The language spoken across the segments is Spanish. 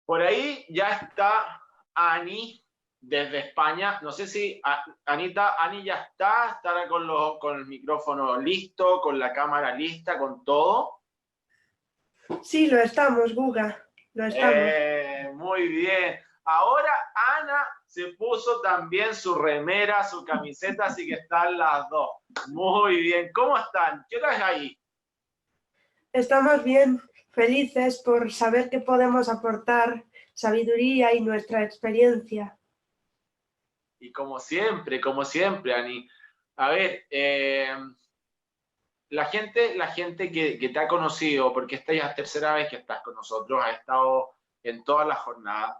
Por ahí ya está Ani desde España. No sé si Anita, Ani ya estará con el micrófono listo, con la cámara lista, con todo. Sí, lo estamos, Guga, lo estamos. Muy bien. Ahora Ana se puso también su remera, su camiseta, así que están las dos. Muy bien. ¿Cómo están? ¿Qué tal ahí? Estamos bien, felices por saber que podemos aportar sabiduría y nuestra experiencia. Y como siempre, Ani. A ver, la gente que te ha conocido, porque esta ya es la tercera vez que estás con nosotros, ha estado en todas las jornadas,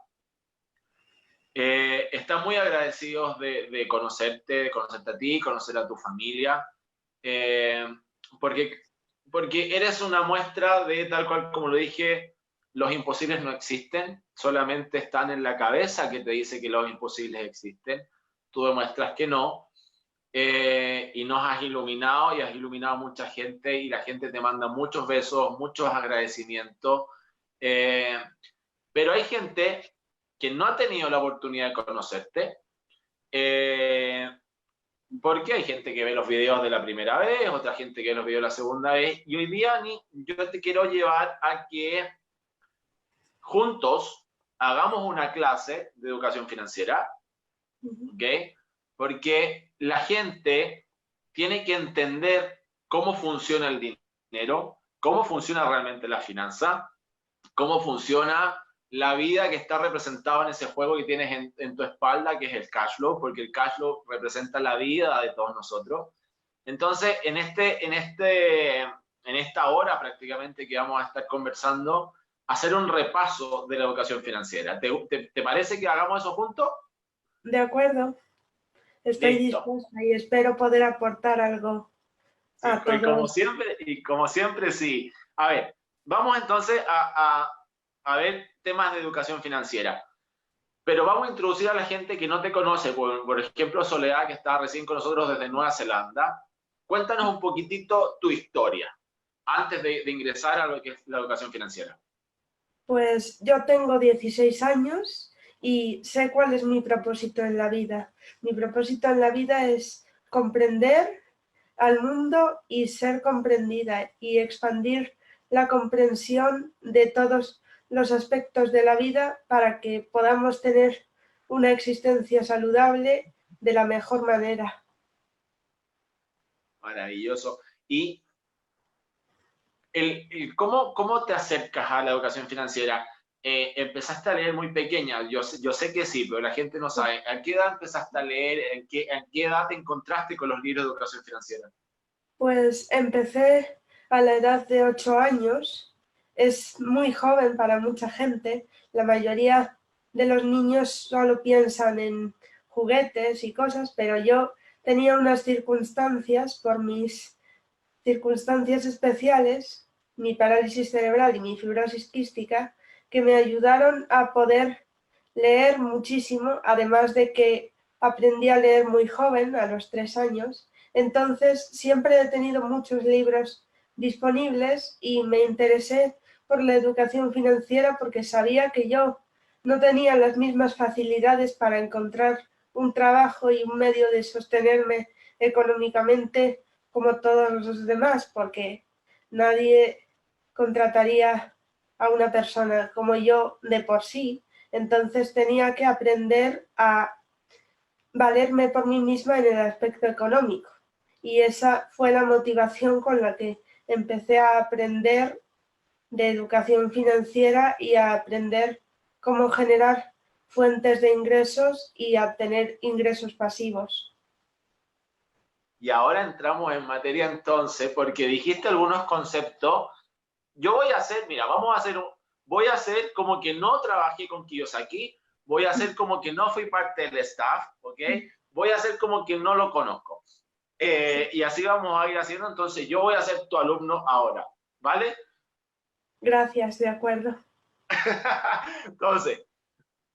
están muy agradecidos de conocerte a ti, conocer a tu familia, eh, porque, porque eres una muestra de tal cual como lo dije, los imposibles no existen, solamente están en la cabeza que te dice que los imposibles existen, tú demuestras que no, y nos has iluminado y has iluminado a mucha gente y la gente te manda muchos besos, muchos agradecimientos, eh, pero hay gente que no ha tenido la oportunidad de conocerte, eh, porque hay gente que ve los videos de la primera vez, otra gente que ve los videos de la segunda vez, y hoy día yo te quiero llevar a que juntos hagamos una clase de educación financiera, ¿ok? Porque la gente tiene que entender cómo funciona el dinero, cómo funciona realmente la finanza, cómo funciona la vida que está representada en ese juego que tienes en tu espalda, que es el cash flow, porque el cash flow representa la vida de todos nosotros. Entonces, en esta hora prácticamente que vamos a estar conversando, hacer un repaso de la educación financiera. ¿Te parece que hagamos eso juntos? De acuerdo, estoy Listo. dispuesta y espero poder aportar algo Sí, a todos. y como siempre, sí. A ver, vamos entonces a ver temas de educación financiera. Pero vamos a introducir a la gente que no te conoce. Por ejemplo, Soledad, que está recién con nosotros desde Nueva Zelanda. Cuéntanos un poquitito tu historia antes de ingresar a lo que es la educación financiera. Pues yo tengo 16 años y sé cuál es mi propósito en la vida. Mi propósito en la vida es comprender al mundo y ser comprendida y expandir la comprensión de todos los aspectos de la vida para que podamos tener una existencia saludable de la mejor manera. Maravilloso. ¿Y cómo te acercas a la educación financiera? ¿Empezaste a leer muy pequeña? Yo sé que sí, pero la gente no sabe. ¿A qué edad empezaste a leer? ¿En qué edad te encontraste con los libros de educación financiera? Pues empecé a la edad de 8 años. Es muy joven para mucha gente. La mayoría de los niños solo piensan en juguetes y cosas, pero yo tenía unas circunstancias, por mis circunstancias especiales, mi parálisis cerebral y mi fibrosis quística, que me ayudaron a poder leer muchísimo, además de que aprendí a leer muy joven, a los 3 años. Entonces siempre he tenido muchos libros disponibles y me interesé por la educación financiera porque sabía que yo no tenía las mismas facilidades para encontrar un trabajo y un medio de sostenerme económicamente como todos los demás, porque nadie contrataría a una persona como yo de por sí. Entonces tenía que aprender a valerme por mí misma en el aspecto económico. Y esa fue la motivación con la que empecé a aprender de educación financiera y a aprender cómo generar fuentes de ingresos y a obtener ingresos pasivos. Y ahora entramos en materia entonces, porque dijiste algunos conceptos. Yo voy a hacer, mira, voy a hacer como que no trabajé con Kiyosaki, voy a hacer como que no fui parte del staff, ¿ok? Voy a hacer como que no lo conozco. Y así vamos a ir haciendo, entonces yo voy a ser tu alumno ahora, ¿vale? Gracias, de acuerdo. Entonces,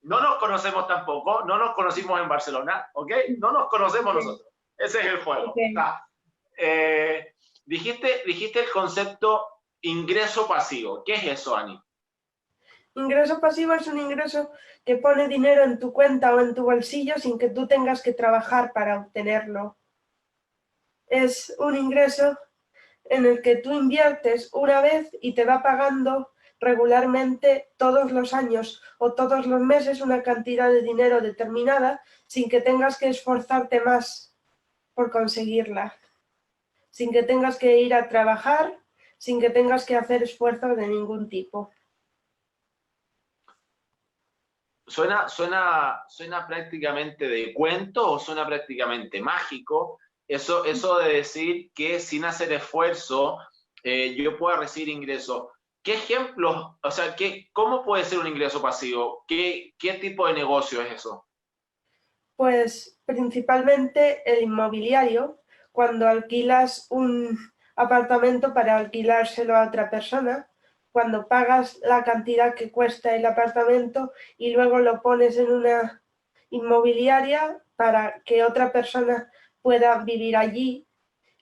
no nos conocemos tampoco, no nos conocimos en Barcelona, ¿ok? No nos conocemos Okay. nosotros. Ese es el juego. Okay. Está. Dijiste el concepto ingreso pasivo. ¿Qué es eso, Ani? Ingreso pasivo es un ingreso que pone dinero en tu cuenta o en tu bolsillo sin que tú tengas que trabajar para obtenerlo. Es un ingreso en el que tú inviertes una vez y te va pagando regularmente todos los años o todos los meses una cantidad de dinero determinada sin que tengas que esforzarte más por conseguirla, sin que tengas que ir a trabajar, sin que tengas que hacer esfuerzos de ningún tipo. Suena prácticamente de cuento o suena prácticamente mágico. Eso de decir que sin hacer esfuerzo yo pueda recibir ingresos. ¿Qué ejemplos, o sea, cómo puede ser un ingreso pasivo? ¿Qué tipo de negocio es eso? Pues principalmente el inmobiliario, cuando alquilas un apartamento para alquilárselo a otra persona, cuando pagas la cantidad que cuesta el apartamento y luego lo pones en una inmobiliaria para que otra persona pueda vivir allí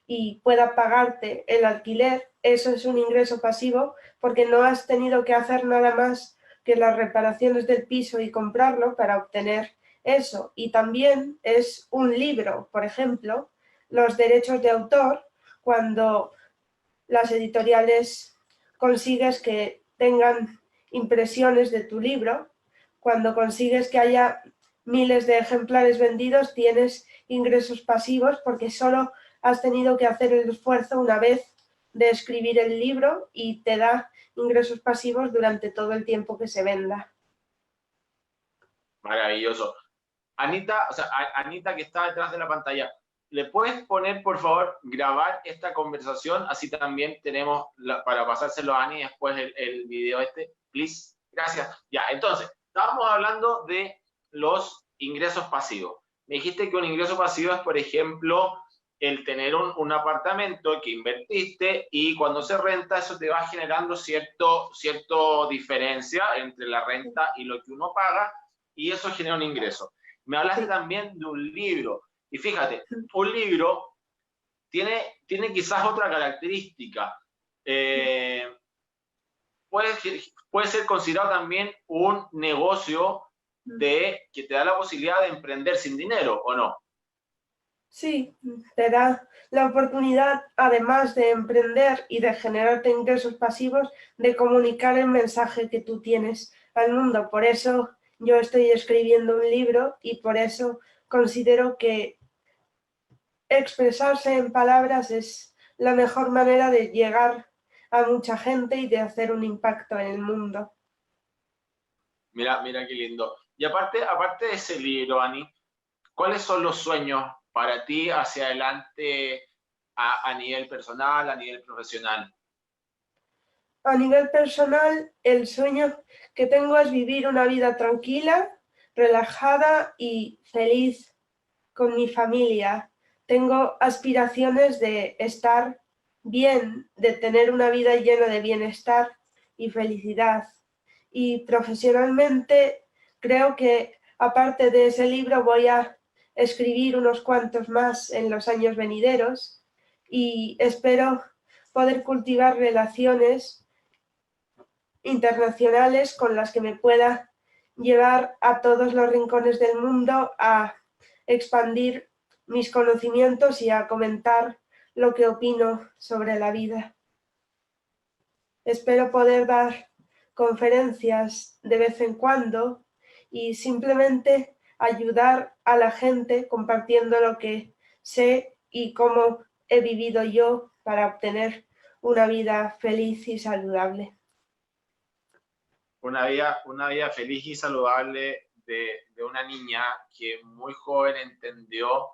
y pueda pagarte el alquiler, eso es un ingreso pasivo porque no has tenido que hacer nada más que las reparaciones del piso y comprarlo para obtener eso. Y también es un libro, por ejemplo, los derechos de autor, cuando las editoriales consigues que tengan impresiones de tu libro, cuando consigues que haya miles de ejemplares vendidos, tienes ingresos pasivos porque solo has tenido que hacer el esfuerzo una vez de escribir el libro y te da ingresos pasivos durante todo el tiempo que se venda. Maravilloso. Anita, o sea, Anita que está detrás de la pantalla, ¿le puedes poner, por favor, grabar esta conversación? Así también tenemos para pasárselo a Ani después el video este, please. Gracias. Ya, entonces, estábamos hablando de los ingresos pasivos. Me dijiste que un ingreso pasivo es, por ejemplo, el tener un apartamento que invertiste y cuando se renta eso te va generando cierto diferencia entre la renta y lo que uno paga y eso genera un ingreso. Me hablaste también de un libro. Y fíjate, un libro tiene quizás otra característica. Eh, puede, puede ser considerado también un negocio que te da la posibilidad de emprender sin dinero, ¿o no? Sí, te da la oportunidad, además de emprender y de generarte ingresos pasivos, de comunicar el mensaje que tú tienes al mundo. Por eso yo estoy escribiendo un libro y por eso considero que expresarse en palabras es la mejor manera de llegar a mucha gente y de hacer un impacto en el mundo. Mira qué lindo. Y aparte de ese libro, Ani, ¿cuáles son los sueños para ti hacia adelante a nivel personal, a nivel profesional? A nivel personal, el sueño que tengo es vivir una vida tranquila, relajada y feliz con mi familia. Tengo aspiraciones de estar bien, de tener una vida llena de bienestar y felicidad. Y profesionalmente creo que aparte de ese libro voy a escribir unos cuantos más en los años venideros y espero poder cultivar relaciones internacionales con las que me pueda llevar a todos los rincones del mundo a expandir mis conocimientos y a comentar lo que opino sobre la vida. Espero poder dar conferencias de vez en cuando y simplemente ayudar a la gente compartiendo lo que sé y cómo he vivido yo para obtener una vida feliz y saludable. Una vida feliz y saludable de una niña que muy joven entendió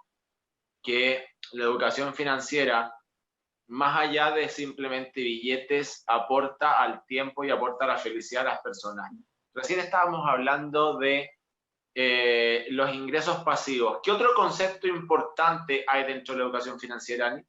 que la educación financiera, más allá de simplemente billetes, aporta al tiempo y aporta la felicidad a las personas. Recién estábamos hablando de los ingresos pasivos. ¿Qué otro concepto importante hay dentro de la educación financiera, Ani?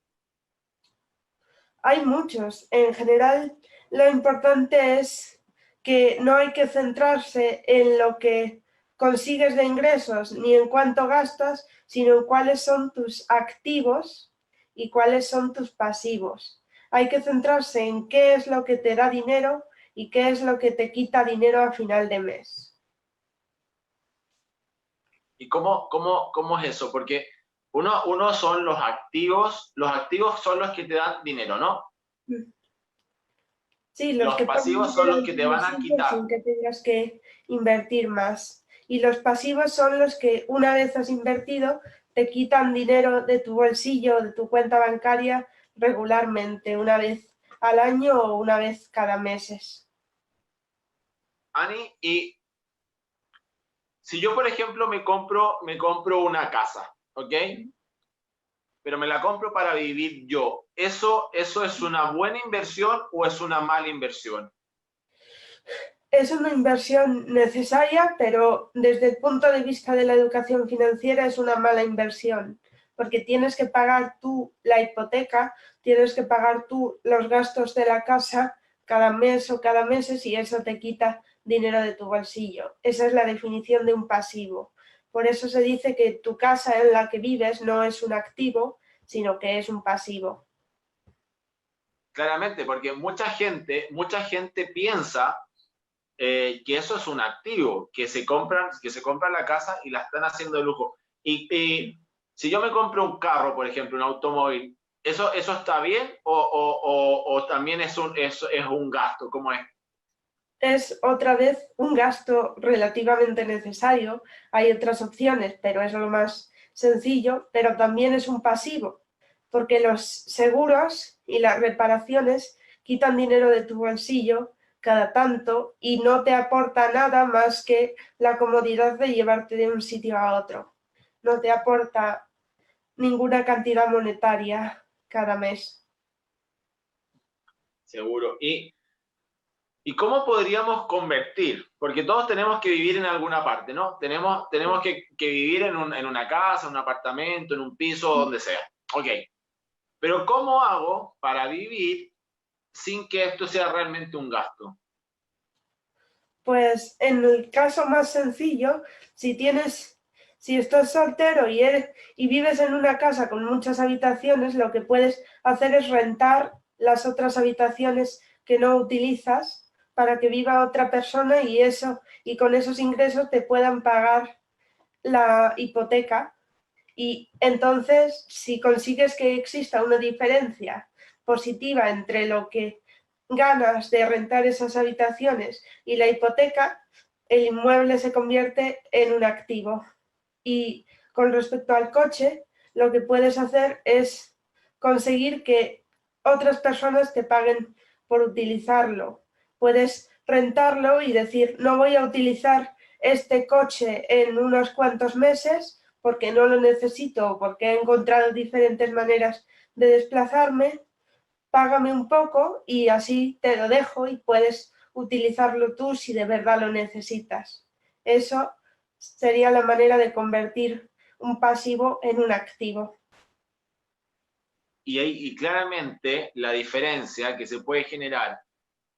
Hay muchos. En general, lo importante es que no hay que centrarse en lo que consigues de ingresos ni en cuánto gastas, sino en cuáles son tus activos y cuáles son tus pasivos. Hay que centrarse en qué es lo que te da dinero y qué es lo que te quita dinero a final de mes. ¿Y cómo es eso? Porque uno son los activos son los que te dan dinero, ¿no? Sí, los Los que ponen pasivos son dinero los en que tu te van a bolsillo quitar. sin que tengas que invertir más. Y los pasivos son los que una vez has invertido te quitan dinero de tu bolsillo, de tu cuenta bancaria regularmente, una vez al año o una vez cada mes. Ani, y si yo, por ejemplo, me compro una casa, ¿ok? Pero me la compro para vivir yo. ¿Eso es una buena inversión o es una mala inversión? Es una inversión necesaria, pero desde el punto de vista de la educación financiera es una mala inversión, porque tienes que pagar tú la hipoteca, tienes que pagar tú los gastos de la casa cada mes o cada mes y eso te quita dinero de tu bolsillo. Esa es la definición de un pasivo. Por eso se dice que tu casa en la que vives no es un activo, sino que es un pasivo. Claramente, porque mucha gente piensa que eso es un activo, que se compran la casa y la están haciendo de lujo. Y si yo me compro un carro, por ejemplo, un automóvil, ¿eso está bien o también es un gasto? ¿Cómo es? Es otra vez un gasto relativamente necesario. Hay otras opciones, pero es lo más sencillo, pero también es un pasivo, porque los seguros y las reparaciones quitan dinero de tu bolsillo cada tanto y no te aporta nada más que la comodidad de llevarte de un sitio a otro. No te aporta ninguna cantidad monetaria cada mes. Seguro. ¿Y cómo podríamos convertir? Porque todos tenemos que vivir en alguna parte, ¿no? Tenemos que vivir en una casa, en un apartamento, en un piso, donde sea. Ok. Pero ¿cómo hago para vivir sin que esto sea realmente un gasto? Pues en el caso más sencillo, si estás soltero y vives en una casa con muchas habitaciones, lo que puedes hacer es rentar las otras habitaciones que no utilizas para que viva otra persona y con esos ingresos te puedan pagar la hipoteca. Y entonces, si consigues que exista una diferencia positiva entre lo que ganas de rentar esas habitaciones y la hipoteca, el inmueble se convierte en un activo. Y con respecto al coche, lo que puedes hacer es conseguir que otras personas te paguen por utilizarlo. Puedes rentarlo y decir, no voy a utilizar este coche en unos cuantos meses porque no lo necesito o porque he encontrado diferentes maneras de desplazarme, págame un poco y así te lo dejo y puedes utilizarlo tú si de verdad lo necesitas. Eso sería la manera de convertir un pasivo en un activo. Y claramente la diferencia que se puede generar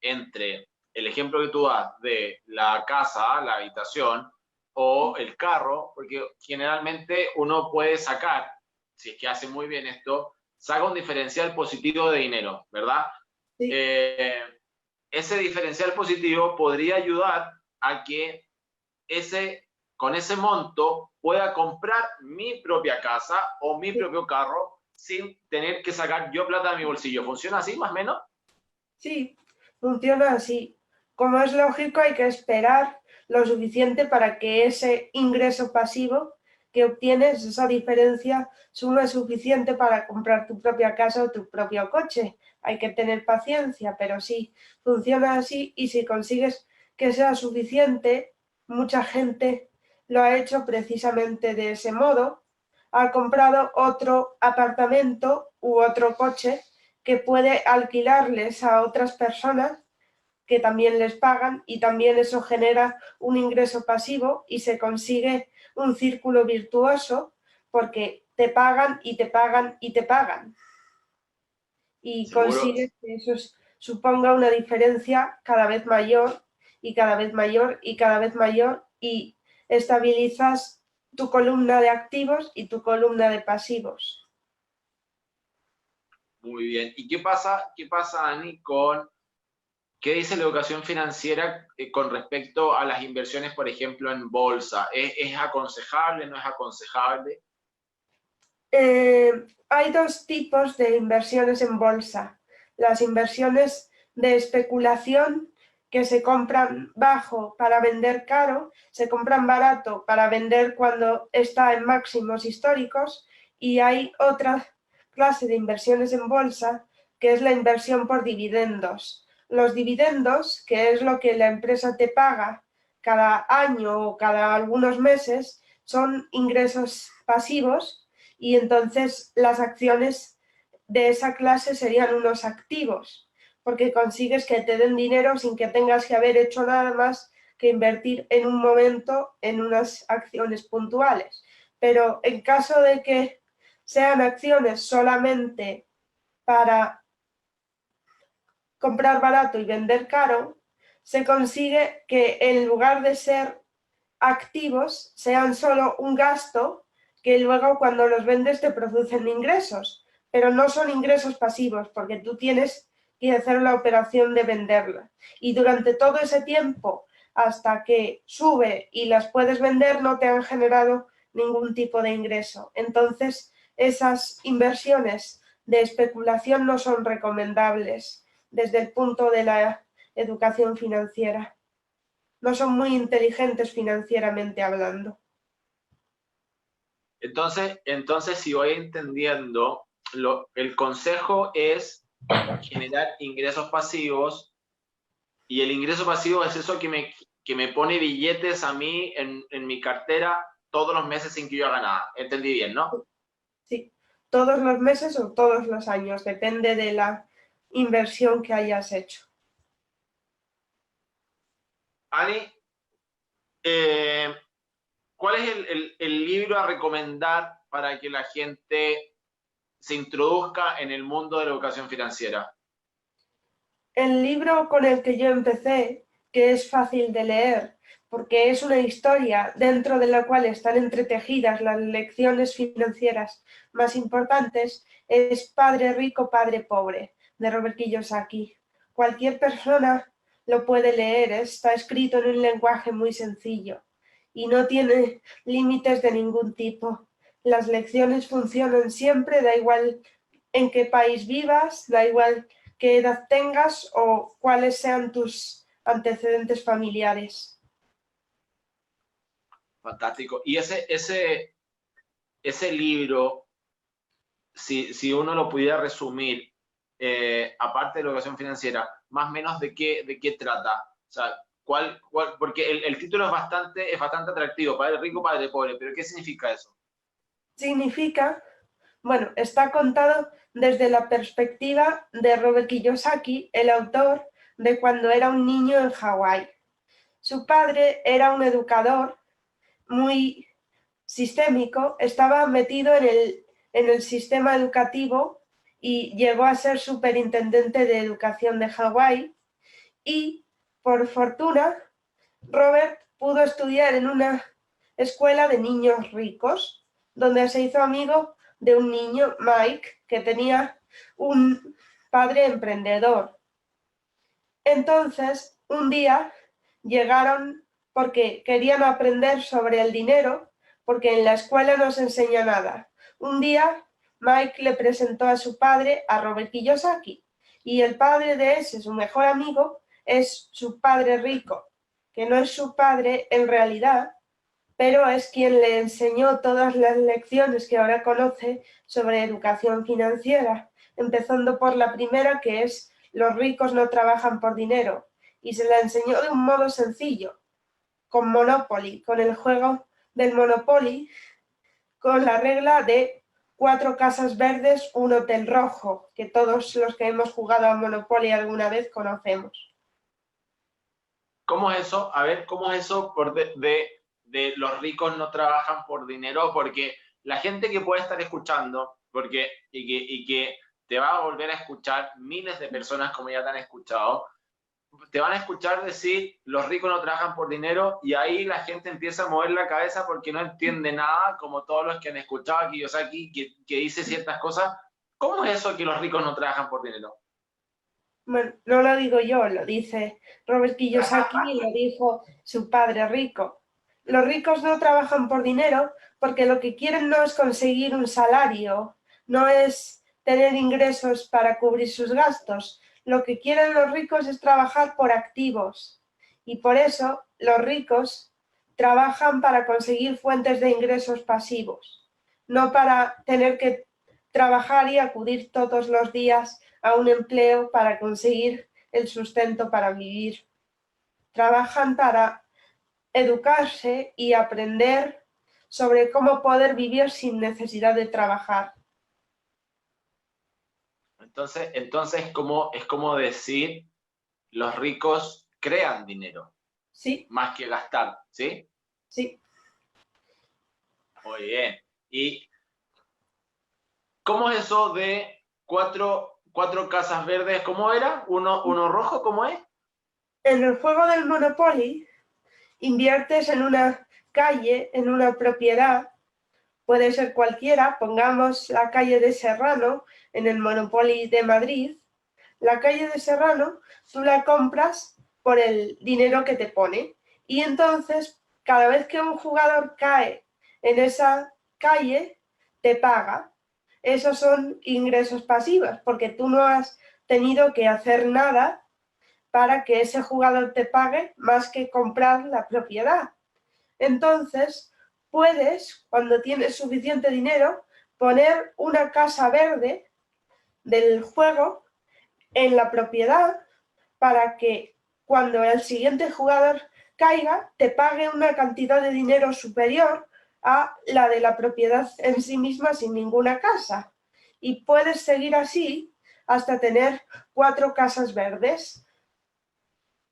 entre el ejemplo que tú das de la casa, la habitación o el carro, porque generalmente uno puede sacar, si es que hace muy bien esto, saca un diferencial positivo de dinero, ¿verdad? Sí, Eh, ese diferencial positivo podría ayudar a que con ese monto pueda comprar mi propia casa o mi sí, propio carro sin tener que sacar yo plata de mi bolsillo. ¿Funciona así, más o menos? sí, funciona así. Como es lógico, hay que esperar lo suficiente para que ese ingreso pasivo que obtienes, esa diferencia, sume suficiente para comprar tu propia casa o tu propio coche. Hay que tener paciencia, pero sí, funciona así y si consigues que sea suficiente, mucha gente lo ha hecho precisamente de ese modo. Ha comprado otro apartamento u otro coche que puede alquilarles a otras personas que también les pagan y también eso genera un ingreso pasivo y se consigue un círculo virtuoso porque te pagan y te pagan y te pagan y Seguro. consigues que eso suponga una diferencia cada vez mayor y cada vez mayor y cada vez mayor y estabilizas tu columna de activos y tu columna de pasivos. Muy bien. ¿Y qué pasa, Ani, con ¿Qué dice la educación financiera con respecto a las inversiones, por ejemplo, en bolsa? ¿Es aconsejable, no es aconsejable? Hay dos tipos de inversiones en bolsa. Las inversiones de especulación que se compran bajo para vender caro, se compran barato para vender cuando está en máximos históricos, y hay otra clase de inversiones en bolsa que es la inversión por dividendos. Los dividendos, que es lo que la empresa te paga cada año o cada algunos meses, son ingresos pasivos, y entonces las acciones de esa clase serían unos activos, porque consigues que te den dinero sin que tengas que haber hecho nada más que invertir en un momento en unas acciones puntuales. Pero en caso de que sean acciones solamente para comprar barato y vender caro, se consigue que en lugar de ser activos sean solo un gasto que luego cuando los vendes te producen ingresos, pero no son ingresos pasivos porque tú tienes que hacer la operación de venderla. Y durante todo ese tiempo, hasta que sube y las puedes vender, no te han generado ningún tipo de ingreso. Entonces, esas inversiones de especulación no son recomendables desde el punto de la educación financiera. No son muy inteligentes financieramente hablando. Entonces, si voy entendiendo, el consejo es generar ingresos pasivos, y el ingreso pasivo es eso que me pone billetes a mí en mi cartera todos los meses sin que yo haga nada. Entendí bien, ¿no? Sí, todos los meses o todos los años, depende de la inversión que hayas hecho. Ani, eh, ¿cuál es el libro a recomendar para que la gente se introduzca en el mundo de la educación financiera? El libro con el que yo empecé, que es fácil de leer, porque es una historia dentro de la cual están entretejidas las lecciones financieras más importantes, es Padre Rico, Padre Pobre, de Robert Kiyosaki. Cualquier persona lo puede leer, está escrito en un lenguaje muy sencillo y no tiene límites de ningún tipo. Las lecciones funcionan siempre, da igual en qué país vivas, da igual qué edad tengas o cuáles sean tus antecedentes familiares. Fantástico. Y ese libro, si uno lo pudiera resumir, aparte de la educación financiera, más o menos de qué trata. O sea, porque el título es bastante atractivo, padre rico, padre pobre, pero ¿qué significa eso? Significa, bueno, está contado desde la perspectiva de Robert Kiyosaki, el autor, de cuando era un niño en Hawái. Su padre era un educador muy sistémico, estaba metido en el sistema educativo y llegó a ser superintendente de educación de Hawái, y por fortuna Robert pudo estudiar en una escuela de niños ricos, donde se hizo amigo de un niño, Mike, que tenía un padre emprendedor. Entonces, un día llegaron porque querían aprender sobre el dinero, porque en la escuela no se enseña nada. Un día, Mike le presentó a su padre, a Robert Kiyosaki, y el padre de ese, su mejor amigo, es su padre rico, que no es su padre en realidad, pero es quien le enseñó todas las lecciones que ahora conoce sobre educación financiera, empezando por la primera, que es los ricos no trabajan por dinero, y se la enseñó de un modo sencillo, con Monopoly, con el juego del Monopoly, con la regla de 4 casas verdes, un hotel rojo, que todos los que hemos jugado a Monopoly alguna vez conocemos. ¿Cómo es eso? A ver, ¿cómo es eso de los ricos no trabajan por dinero? Porque la gente que puede estar escuchando, y que te va a volver a escuchar miles de personas como ya te han escuchado, te van a escuchar decir los ricos no trabajan por dinero, y ahí la gente empieza a mover la cabeza porque no entiende nada, como todos los que han escuchado a Kiyosaki que dice ciertas cosas. ¿Cómo es eso que los ricos no trabajan por dinero? Bueno, no lo digo yo, lo dice Robert Kiyosaki y lo dijo su padre rico. Los ricos no trabajan por dinero porque lo que quieren no es conseguir un salario, no es tener ingresos para cubrir sus gastos. Lo que quieren los ricos es trabajar por activos. Y por eso los ricos trabajan para conseguir fuentes de ingresos pasivos, no para tener que trabajar y acudir todos los días a un empleo para conseguir el sustento para vivir. Trabajan para educarse y aprender sobre cómo poder vivir sin necesidad de trabajar. Entonces es como decir, los ricos crean dinero, Sí, más que gastar, ¿sí? sí. Muy bien. ¿Y cómo es eso de cuatro casas verdes? ¿Cómo era? ¿Uno rojo? ¿Cómo es? En el juego del Monopoly inviertes en una calle, en una propiedad, puede ser cualquiera, pongamos la calle de Serrano en el Monopoly de Madrid. La calle de Serrano tú la compras por el dinero que te pone y entonces cada vez que un jugador cae en esa calle te paga. Esos son ingresos pasivos porque tú no has tenido que hacer nada para que ese jugador te pague más que comprar la propiedad. Entonces, puedes, cuando tienes suficiente dinero, poner una casa verde del juego en la propiedad para que cuando el siguiente jugador caiga, te pague una cantidad de dinero superior a la de la propiedad en sí misma sin ninguna casa. Y puedes seguir así hasta tener 4 casas verdes.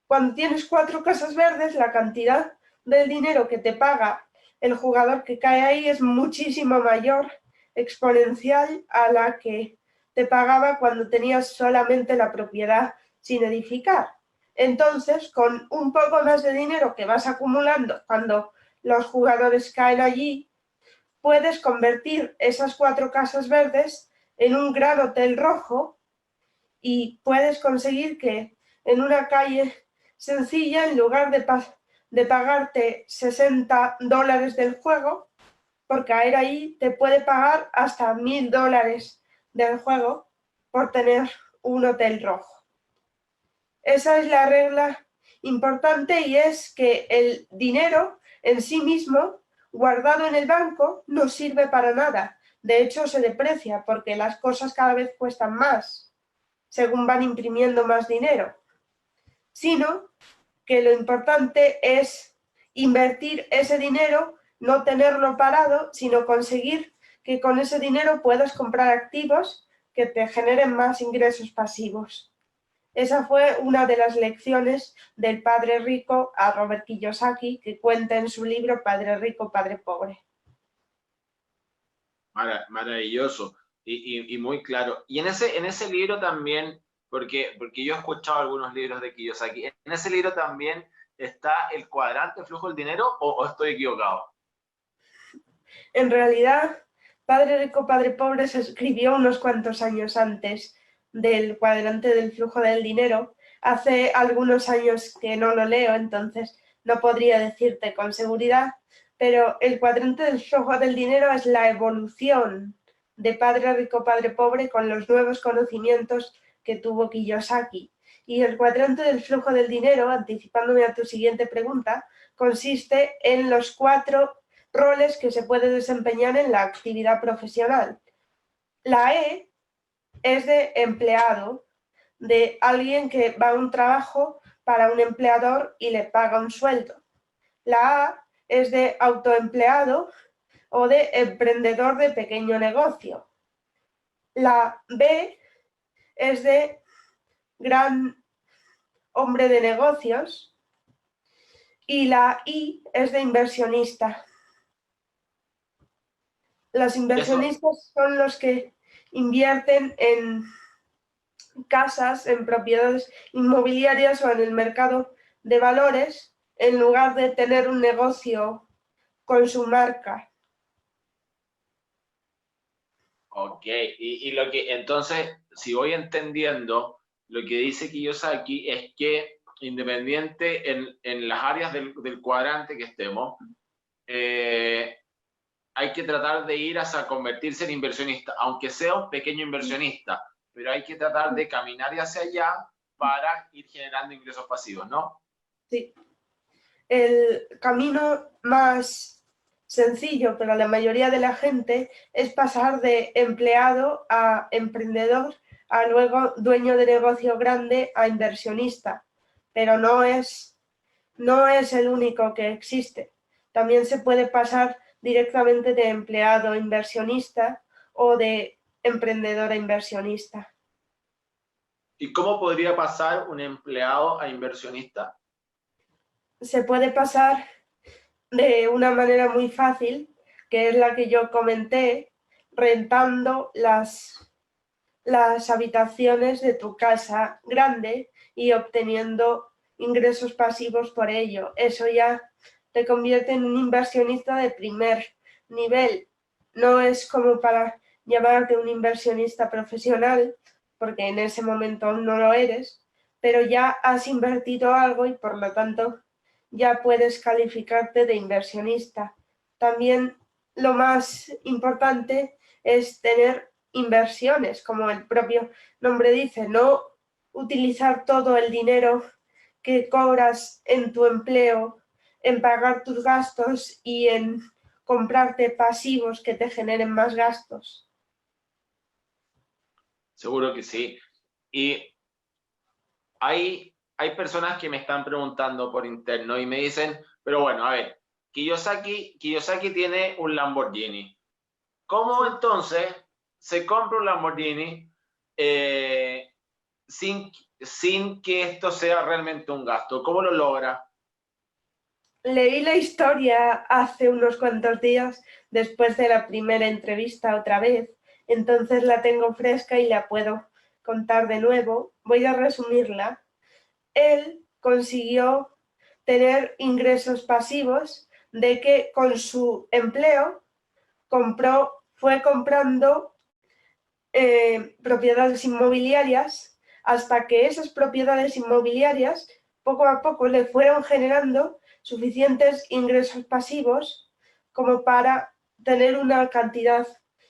Cuando tienes 4 casas verdes, la cantidad del dinero que te paga el jugador que cae ahí es muchísimo mayor, exponencial a la que te pagaba cuando tenías solamente la propiedad sin edificar. Entonces, con un poco más de dinero que vas acumulando cuando los jugadores caen allí, puedes convertir esas 4 casas verdes en un gran hotel rojo y puedes conseguir que en una calle sencilla, en lugar de pagarte $60 del juego, por caer ahí te puede pagar hasta $1000 del juego por tener un hotel rojo. Esa es la regla importante y es que el dinero en sí mismo, guardado en el banco, no sirve para nada. De hecho, se deprecia porque las cosas cada vez cuestan más según van imprimiendo más dinero, sino que lo importante es invertir ese dinero, no tenerlo parado, sino conseguir que con ese dinero puedas comprar activos que te generen más ingresos pasivos. Esa fue una de las lecciones del padre rico a Robert Kiyosaki, que cuenta en su libro Padre Rico, Padre Pobre. Maravilloso y muy claro. Y en ese libro también, porque yo he escuchado algunos libros de Kiyosaki, en ese libro también está el cuadrante flujo del dinero o estoy equivocado. En realidad, Padre Rico, Padre Pobre se escribió unos cuantos años antes del cuadrante del flujo del dinero. Hace algunos años que no lo leo, entonces no podría decirte con seguridad, pero el cuadrante del flujo del dinero es la evolución de Padre Rico, Padre Pobre con los nuevos conocimientos que tuvo Kiyosaki. Y el cuadrante del flujo del dinero, anticipándome a tu siguiente pregunta, consiste en los 4 roles que se puede desempeñar en la actividad profesional. La E es de empleado, de alguien que va a un trabajo para un empleador y le paga un sueldo. La A es de autoempleado o de emprendedor de pequeño negocio. La B es de gran hombre de negocios y la I es de inversionista. Los Eso, inversionistas son los que invierten en casas, en propiedades inmobiliarias o en el mercado de valores en lugar de tener un negocio con su marca. ok. Y lo que, entonces, si voy entendiendo, lo que dice Kiyosaki es que independiente en las áreas del cuadrante que estemos, hay que tratar de ir hacia convertirse en inversionista, aunque sea un pequeño inversionista, pero hay que tratar de caminar hacia allá para ir generando ingresos pasivos, ¿no? Sí. El camino más sencillo para la mayoría de la gente es pasar de empleado a emprendedor, a luego dueño de negocio grande, a inversionista, pero no es el único que existe. También se puede pasar directamente de empleado a inversionista o de emprendedor a inversionista. ¿Y cómo podría pasar un empleado a inversionista? Se puede pasar de una manera muy fácil, que es la que yo comenté, rentando las habitaciones de tu casa grande y obteniendo ingresos pasivos por ello. Eso ya te convierte en un inversionista de primer nivel. No es como para llamarte un inversionista profesional, porque en ese momento no lo eres, pero ya has invertido algo y por lo tanto ya puedes calificarte de inversionista. También lo más importante es tener inversiones, como el propio nombre dice, no utilizar todo el dinero que cobras en tu empleo en pagar tus gastos y en comprarte pasivos que te generen más gastos. Seguro que sí. Y hay personas que me están preguntando por interno y me dicen, pero bueno, a ver, Kiyosaki tiene un Lamborghini. ¿Cómo entonces se compra un Lamborghini sin que esto sea realmente un gasto? ¿Cómo lo logra? Leí la historia hace unos cuantos días después de la primera entrevista otra vez, entonces la tengo fresca y la puedo contar de nuevo. Voy a resumirla. Él consiguió tener ingresos pasivos de que con su empleo fue comprando propiedades inmobiliarias hasta que esas propiedades inmobiliarias poco a poco le fueron generando suficientes ingresos pasivos como para tener una cantidad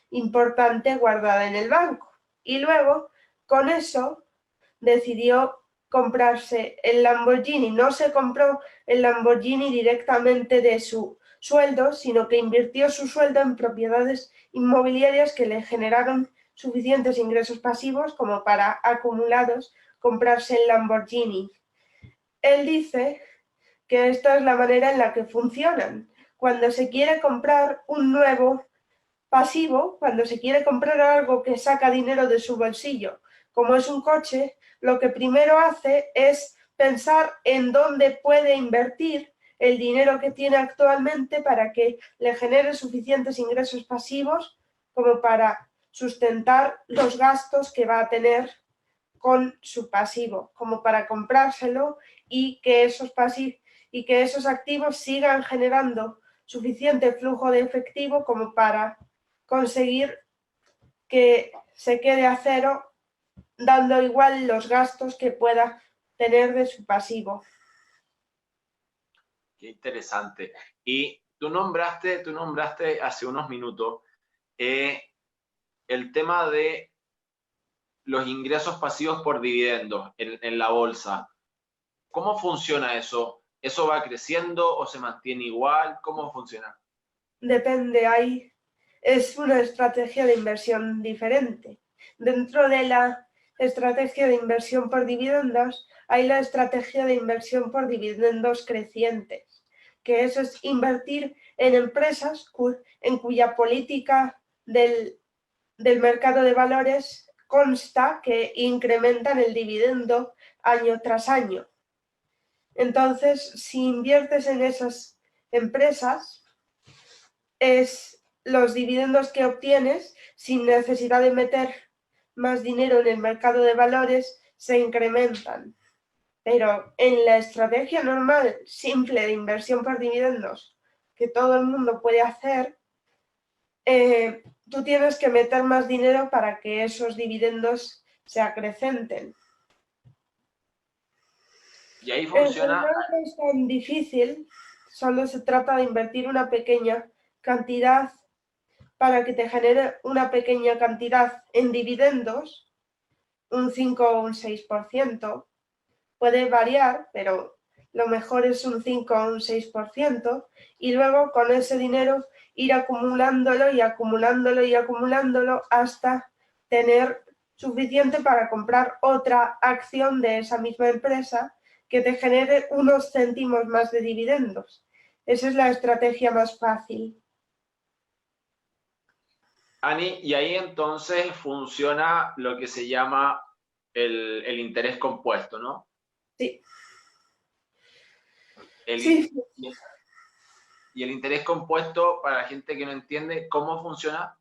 importante guardada en el banco. Y luego, con eso, decidió comprarse el Lamborghini. No se compró el Lamborghini directamente de su sueldo, sino que invirtió su sueldo en propiedades inmobiliarias que le generaron suficientes ingresos pasivos como para acumulados comprarse el Lamborghini. Él dice que esta es la manera en la que funcionan. Cuando se quiere comprar un nuevo pasivo, cuando se quiere comprar algo que saca dinero de su bolsillo, como es un coche, lo que primero hace es pensar en dónde puede invertir el dinero que tiene actualmente para que le genere suficientes ingresos pasivos como para sustentar los gastos que va a tener con su pasivo, como para comprárselo y que esos activos sigan generando suficiente flujo de efectivo como para conseguir que se quede a cero, dando igual los gastos que pueda tener de su pasivo. Qué interesante. Y tú nombraste hace unos minutos el tema de los ingresos pasivos por dividendos en la bolsa. ¿Cómo funciona eso? ¿Eso va creciendo o se mantiene igual? ¿Cómo funciona? Depende, es una estrategia de inversión diferente. Dentro de la estrategia de inversión por dividendos hay la estrategia de inversión por dividendos crecientes, que eso es invertir en empresas en cuya política del mercado de valores consta que incrementan el dividendo año tras año. Entonces, si inviertes en esas empresas, es los dividendos que obtienes sin necesidad de meter más dinero en el mercado de valores se incrementan. Pero en la estrategia normal, simple de inversión por dividendos, que todo el mundo puede hacer, tú tienes que meter más dinero para que esos dividendos se acrecenten. Y ahí En funciona, general no es tan difícil, solo se trata de invertir una pequeña cantidad para que te genere una pequeña cantidad en dividendos, un 5 o un 6%. Puede variar, pero lo mejor es un 5 o un 6%, y luego con ese dinero ir acumulándolo y acumulándolo y acumulándolo hasta tener suficiente para comprar otra acción de esa misma empresa que te genere unos céntimos más de dividendos. Esa es la estrategia más fácil. Ani, y ahí entonces funciona lo que se llama el interés compuesto, ¿no? Sí, El, sí, y el interés compuesto, para la gente que no entiende, ¿cómo funciona?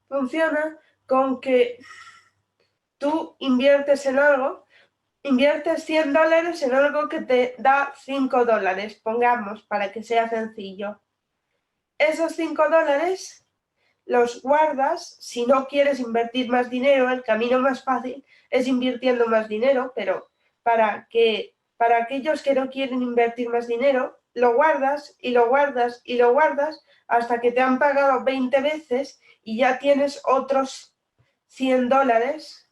funciona con que tú inviertes en algo, inviertes $100 en algo que te da $5, pongamos, para que sea sencillo. Esos $5 los guardas. Si no quieres invertir más dinero, el camino más fácil es invirtiendo más dinero, pero para aquellos que no quieren invertir más dinero, lo guardas y lo guardas y lo guardas hasta que te han pagado 20 veces y ya tienes otros $100,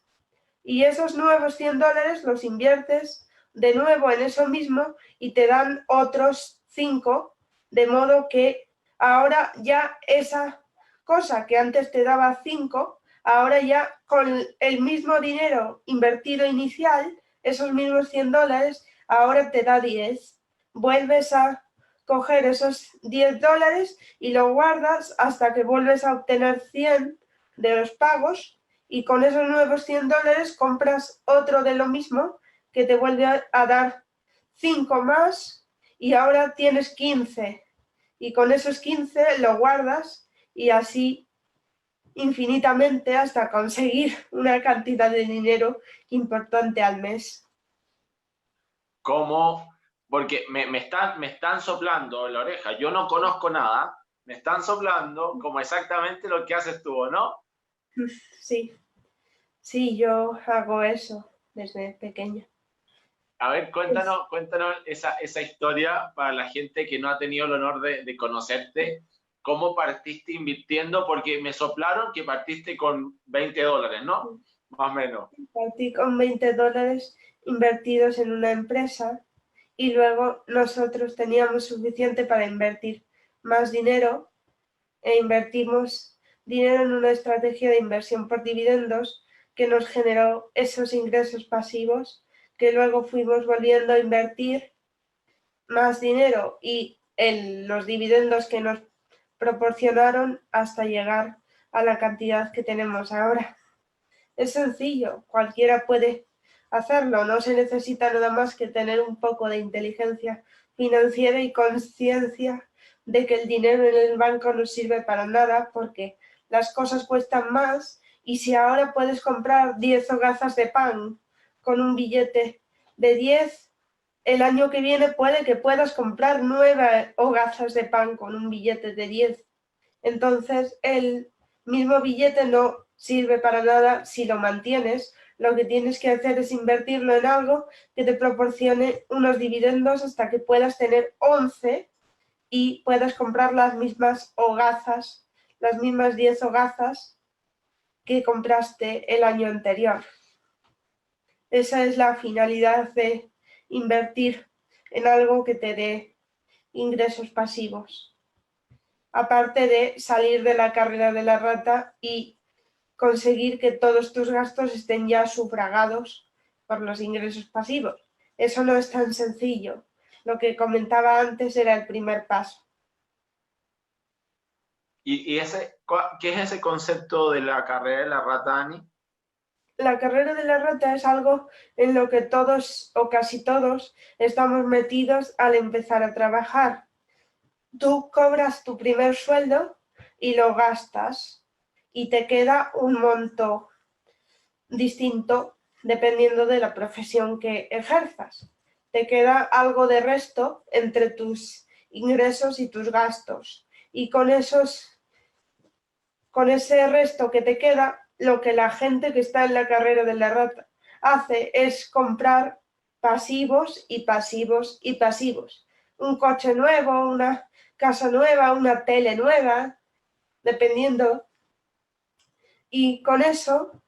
y esos nuevos $100 los inviertes de nuevo en eso mismo y te dan otros 5, de modo que ahora ya esa cosa que antes te daba 5, ahora ya con el mismo dinero invertido inicial, esos mismos $100, ahora te da 10. Vuelves a coger esos $10 y lo guardas hasta que vuelves a obtener 100 de los pagos, y con esos nuevos $100 compras otro de lo mismo que te vuelve a dar 5 más, y ahora tienes 15, y con esos 15 lo guardas y así infinitamente hasta conseguir una cantidad de dinero importante al mes. ¿Cómo? Porque me están soplando en la oreja, yo no conozco nada, me están soplando como exactamente lo que haces tú, ¿no? Sí, sí, yo hago eso desde pequeña. A ver, Es, cuéntanos esa historia para la gente que no ha tenido el honor de conocerte. ¿Cómo partiste invirtiendo? Porque me soplaron que partiste con $20, ¿no? Más o menos. Partí con $20 invertidos en una empresa, y luego nosotros teníamos suficiente para invertir más dinero, e invertimos dinero en una estrategia de inversión por dividendos que nos generó esos ingresos pasivos, que luego fuimos volviendo a invertir más dinero y en los dividendos que nos proporcionaron hasta llegar a la cantidad que tenemos ahora. Es sencillo, cualquiera puede hacerlo, no se necesita nada más que tener un poco de inteligencia financiera y conciencia de que el dinero en el banco no sirve para nada porque las cosas cuestan más, y si ahora puedes comprar 10 hogazas de pan con un billete de 10, el año que viene puede que puedas comprar 9 hogazas de pan con un billete de 10. Entonces, el mismo billete no sirve para nada si lo mantienes. Lo que tienes que hacer es invertirlo en algo que te proporcione unos dividendos hasta que puedas tener 11 y puedas comprar las mismas hogazas, las mismas 10 hogazas que compraste el año anterior. Esa es la finalidad de invertir en algo que te dé ingresos pasivos, aparte de salir de la carrera de la rata y conseguir que todos tus gastos estén ya sufragados por los ingresos pasivos. Eso no es tan sencillo. Lo que comentaba antes era el primer paso. ¿Y qué es ese concepto de la carrera de la rata, Ani? La carrera de la rata es algo en lo que todos o casi todos estamos metidos al empezar a trabajar. Tú cobras tu primer sueldo y lo gastas, y te queda un monto distinto dependiendo de la profesión que ejerzas. Te queda algo de resto entre tus ingresos y tus gastos. Y con ese resto que te queda, lo que la gente que está en la carrera de la rata hace es comprar pasivos y pasivos y pasivos. Un coche nuevo, una casa nueva, una tele nueva, dependiendo. Y con eso,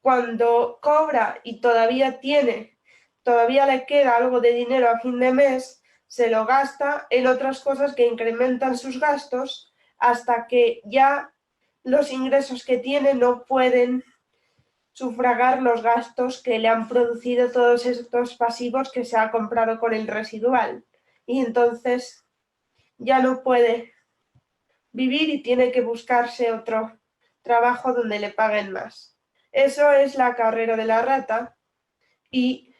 cuando cobra y todavía le queda algo de dinero a fin de mes, se lo gasta en otras cosas que incrementan sus gastos hasta que ya los ingresos que tiene no pueden sufragar los gastos que le han producido todos estos pasivos que se ha comprado con el residual. Y entonces ya no puede vivir y tiene que buscarse otro trabajo donde le paguen más. Eso es la carrera de la rata. Y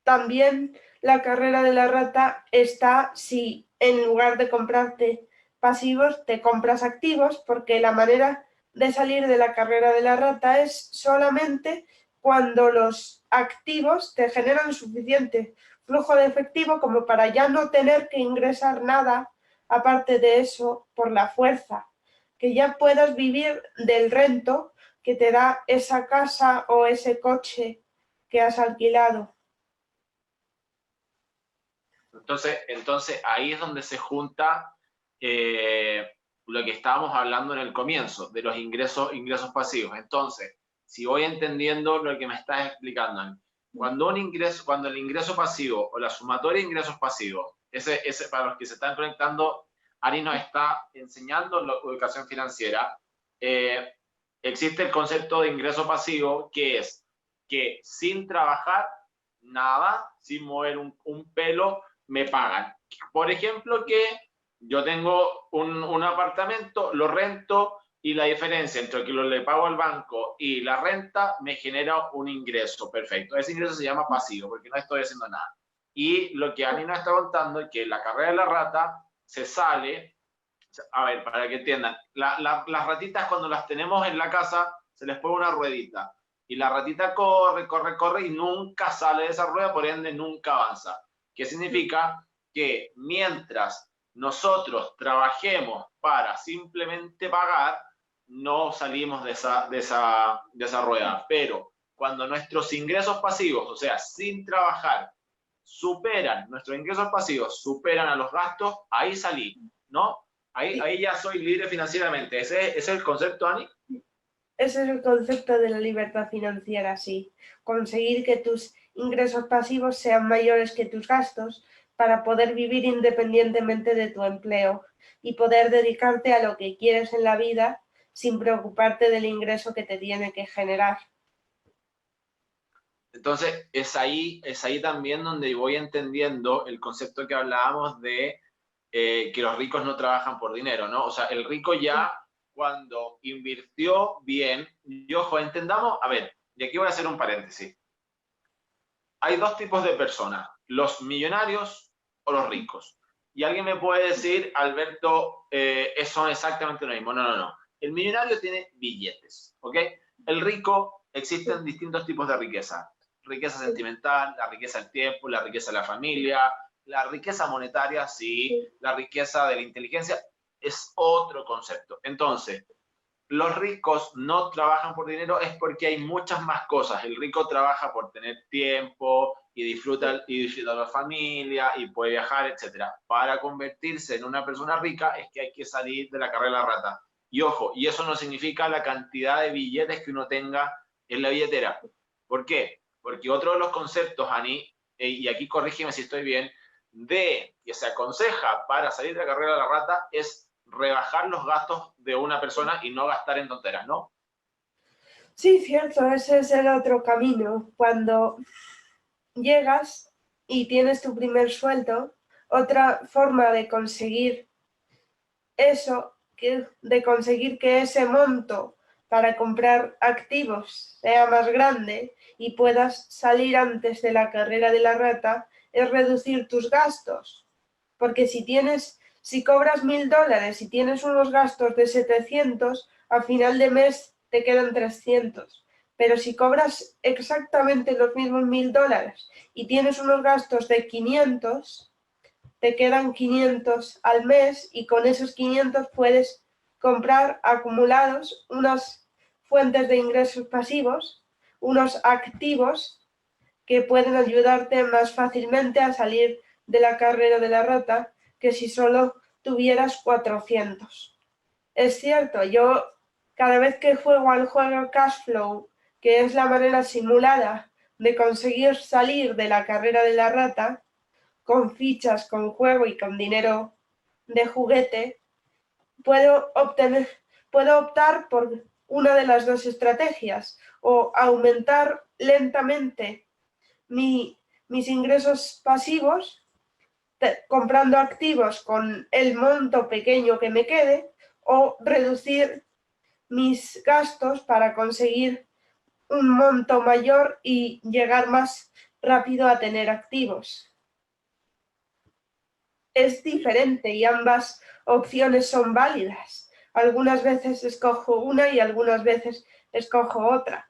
también la carrera de la rata está si en lugar de comprarte pasivos te compras activos, porque la manera de salir de la carrera de la rata es solamente cuando los activos te generan suficiente flujo de efectivo como para ya no tener que ingresar nada aparte de eso por la fuerza, que ya puedas vivir del rento que te da esa casa o ese coche que has alquilado. Entonces ahí es donde se junta lo que estábamos hablando en el comienzo, de los ingresos pasivos. Entonces, si voy entendiendo lo que me estás explicando, cuando el ingreso pasivo o la sumatoria de ingresos pasivos, ese para los que se están conectando, Ari nos está enseñando la educación financiera. Existe el concepto de ingreso pasivo, que es que sin trabajar nada, sin mover un pelo, me pagan. Por ejemplo, que yo tengo un apartamento, lo rento y la diferencia entre lo que le pago al banco y la renta me genera un ingreso. Perfecto. Ese ingreso se llama pasivo porque no estoy haciendo nada. Y lo que Ani nos está contando es que la carrera de la rata se sale, a ver, para que entiendan, las ratitas cuando las tenemos en la casa se les pone una ruedita y la ratita corre, corre, corre y nunca sale de esa rueda, por ende nunca avanza. ¿Qué significa? Que mientras nosotros trabajemos para simplemente pagar, no salimos de esa rueda. Pero cuando nuestros ingresos pasivos, o sea, sin trabajar, nuestros ingresos pasivos superan a los gastos, ahí salí, ¿no? Ahí ya soy libre financieramente. ¿Ese es el concepto, Ani? Ese es el concepto de la libertad financiera, sí. Conseguir que tus ingresos pasivos sean mayores que tus gastos para poder vivir independientemente de tu empleo y poder dedicarte a lo que quieres en la vida sin preocuparte del ingreso que te tiene que generar. Entonces, es ahí también donde voy entendiendo el concepto que hablábamos de que los ricos no trabajan por dinero, ¿no? O sea, el rico ya cuando invirtió bien, y ojo, entendamos, a ver, y aquí voy a hacer un paréntesis. Hay dos tipos de personas, los millonarios o los ricos. Y alguien me puede decir, Alberto, son exactamente lo mismo. No, no, no. El millonario tiene billetes, ¿ok? El rico, existen distintos tipos de riqueza. Riqueza sentimental, la riqueza del tiempo, la riqueza de la familia, la riqueza monetaria, sí, la riqueza de la inteligencia, es otro concepto. Entonces, los ricos no trabajan por dinero es porque hay muchas más cosas. El rico trabaja por tener tiempo y disfruta de la familia y puede viajar, etc. Para convertirse en una persona rica es que hay que salir de la carrera de la rata. Y ojo, y eso no significa la cantidad de billetes que uno tenga en la billetera. ¿Por qué? Porque otro de los conceptos, Ani, y aquí corrígeme si estoy bien, de que se aconseja para salir de la carrera de la rata es rebajar los gastos de una persona y no gastar en tonteras, ¿no? Sí, cierto, ese es el otro camino. Cuando llegas y tienes tu primer sueldo, otra forma de conseguir eso, de conseguir que ese monto para comprar activos sea más grande y puedas salir antes de la carrera de la rata, es reducir tus gastos. Porque si cobras $1.000 y tienes unos gastos de 700, a final de mes te quedan 300. Pero si cobras exactamente los mismos $1.000 y tienes unos gastos de 500, te quedan 500 al mes y con esos 500 puedes comprar acumulados unas fuentes de ingresos pasivos, unos activos que pueden ayudarte más fácilmente a salir de la carrera de la rata que si solo tuvieras 400. Es cierto, yo cada vez que juego al juego Cashflow, que es la manera simulada de conseguir salir de la carrera de la rata, con fichas, con juego y con dinero de juguete, puedo optar por una de las dos estrategias, o aumentar lentamente mis ingresos pasivos comprando activos con el monto pequeño que me quede, o reducir mis gastos para conseguir un monto mayor y llegar más rápido a tener activos. Es diferente y ambas opciones son válidas. Algunas veces escojo una y algunas veces escojo otra.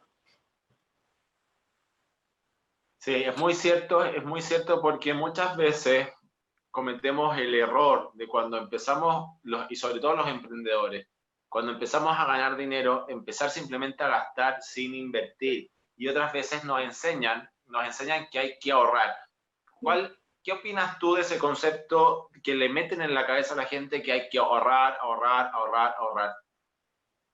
Sí, es muy cierto porque muchas veces cometemos el error de cuando empezamos, y sobre todo los emprendedores, cuando empezamos a ganar dinero, empezar simplemente a gastar sin invertir. Y otras veces nos enseñan que hay que ahorrar. ¿Qué opinas tú de ese concepto que le meten en la cabeza a la gente que hay que ahorrar, ahorrar, ahorrar, ahorrar?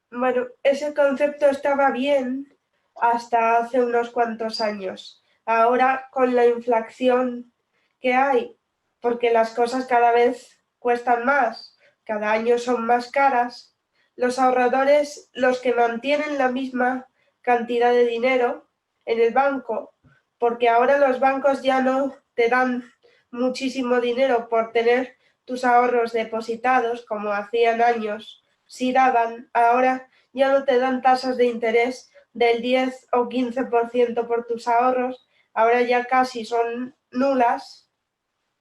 Bueno, ese concepto estaba bien hasta hace unos cuantos años. Ahora, con la inflación que hay, porque las cosas cada vez cuestan más, cada año son más caras, los ahorradores, los que mantienen la misma cantidad de dinero en el banco, porque ahora los bancos ya no te dan muchísimo dinero por tener tus ahorros depositados como hacían años. Sí daban, ahora ya no te dan tasas de interés del 10 o 15% por tus ahorros, ahora ya casi son nulas.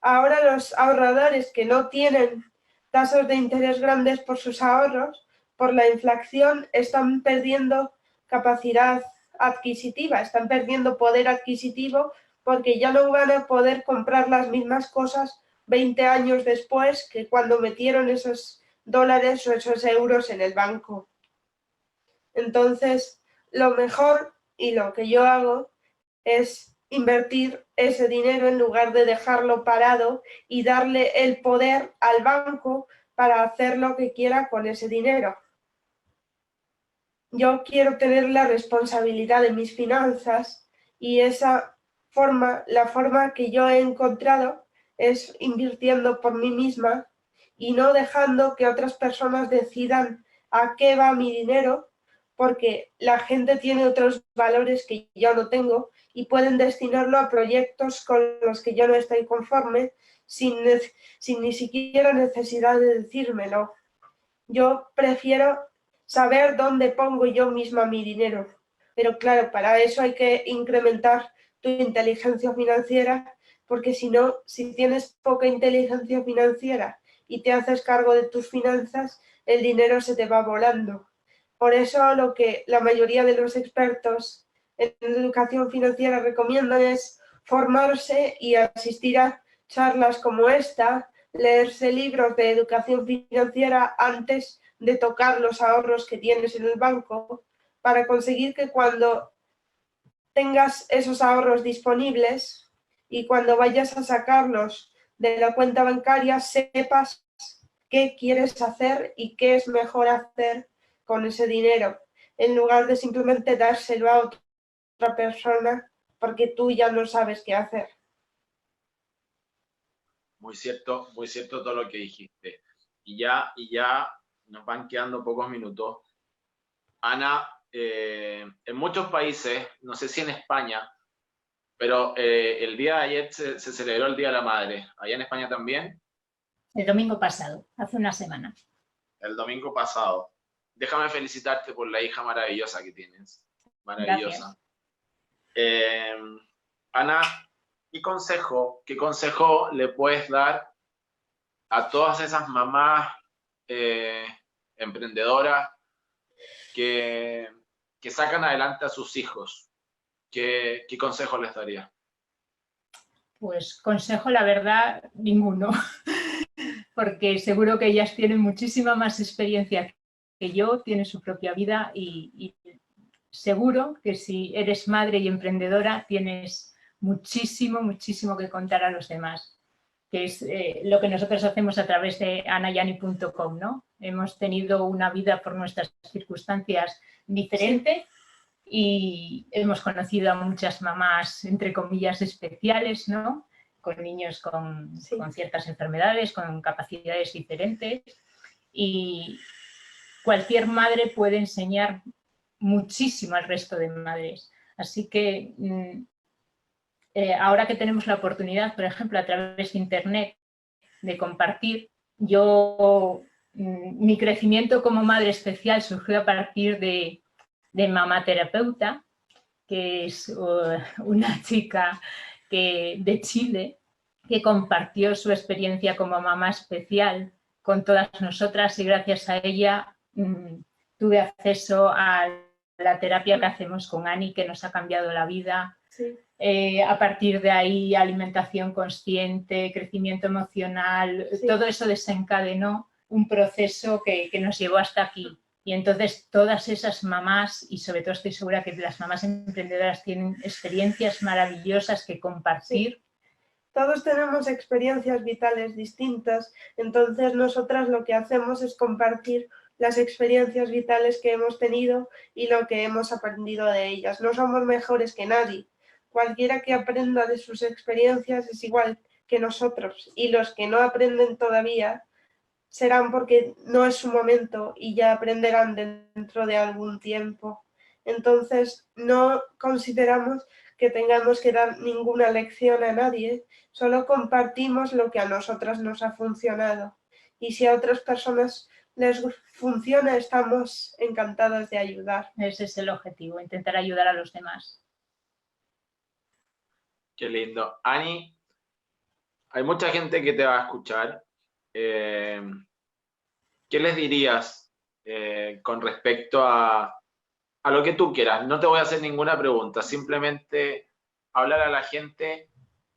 Ahora los ahorradores que no tienen tasas de interés grandes por sus ahorros, por la inflación, están perdiendo capacidad adquisitiva, están perdiendo poder adquisitivo porque ya no van a poder comprar las mismas cosas 20 años después que cuando metieron esos dólares o esos euros en el banco. Entonces, lo mejor y lo que yo hago es invertir ese dinero en lugar de dejarlo parado y darle el poder al banco para hacer lo que quiera con ese dinero. Yo quiero tener la responsabilidad de mis finanzas y esa forma, la forma que yo he encontrado es invirtiendo por mí misma y no dejando que otras personas decidan a qué va mi dinero, porque la gente tiene otros valores que yo no tengo y pueden destinarlo a proyectos con los que yo no estoy conforme sin ni siquiera necesidad de decírmelo. Yo prefiero saber dónde pongo yo misma mi dinero. Pero claro, para eso hay que incrementar tu inteligencia financiera, porque si no, si tienes poca inteligencia financiera y te haces cargo de tus finanzas, el dinero se te va volando. Por eso lo que la mayoría de los expertos en educación financiera recomiendan es formarse y asistir a charlas como esta, leerse libros de educación financiera antes de tocar los ahorros que tienes en el banco, para conseguir que cuando tengas esos ahorros disponibles y cuando vayas a sacarlos de la cuenta bancaria, sepas qué quieres hacer y qué es mejor hacer con ese dinero, en lugar de simplemente dárselo a otra persona porque tú ya no sabes qué hacer. Muy cierto todo lo que dijiste. Y ya nos van quedando pocos minutos. Ana, en muchos países, no sé si en España, pero el día de ayer se celebró el Día de la Madre. ¿Allá en España también? El domingo pasado, hace una semana. El domingo pasado. Déjame felicitarte por la hija maravillosa que tienes. Maravillosa. Ana, ¿qué consejo le puedes dar a todas esas mamás emprendedoras que sacan adelante a sus hijos? ¿Qué consejo les daría? Pues consejo, la verdad, ninguno, porque seguro que ellas tienen muchísima más experiencia que yo, tienen su propia vida y seguro que si eres madre y emprendedora tienes muchísimo, muchísimo que contar a los demás, que es lo que nosotros hacemos a través de anayani.com, ¿no? Hemos tenido una vida por nuestras circunstancias diferente, y hemos conocido a muchas mamás, entre comillas, especiales, ¿no? Con niños con ciertas enfermedades, con capacidades diferentes, y cualquier madre puede enseñar muchísimo al resto de madres. Así que ahora que tenemos la oportunidad, por ejemplo, a través de Internet, de compartir, mi crecimiento como madre especial surgió a partir de mamá terapeuta, que es una chica de Chile, que compartió su experiencia como mamá especial con todas nosotras, y gracias a ella tuve acceso a la terapia que hacemos con Ani, que nos ha cambiado la vida. Sí. A partir de ahí, alimentación consciente, crecimiento emocional, todo eso desencadenó un proceso que nos llevó hasta aquí. Y entonces todas esas mamás, y sobre todo estoy segura que las mamás emprendedoras tienen experiencias maravillosas que compartir. Sí. Todos tenemos experiencias vitales distintas, entonces nosotras lo que hacemos es compartir las experiencias vitales que hemos tenido y lo que hemos aprendido de ellas. No somos mejores que nadie. Cualquiera que aprenda de sus experiencias es igual que nosotros, y los que no aprenden todavía serán porque no es su momento y ya aprenderán dentro de algún tiempo. Entonces, no consideramos que tengamos que dar ninguna lección a nadie, solo compartimos lo que a nosotras nos ha funcionado. Y si a otras personas les funciona, estamos encantados de ayudar. Ese es el objetivo, intentar ayudar a los demás. Qué lindo. Ani, hay mucha gente que te va a escuchar. ¿Qué les dirías con respecto a lo que tú quieras? No te voy a hacer ninguna pregunta, simplemente hablar a la gente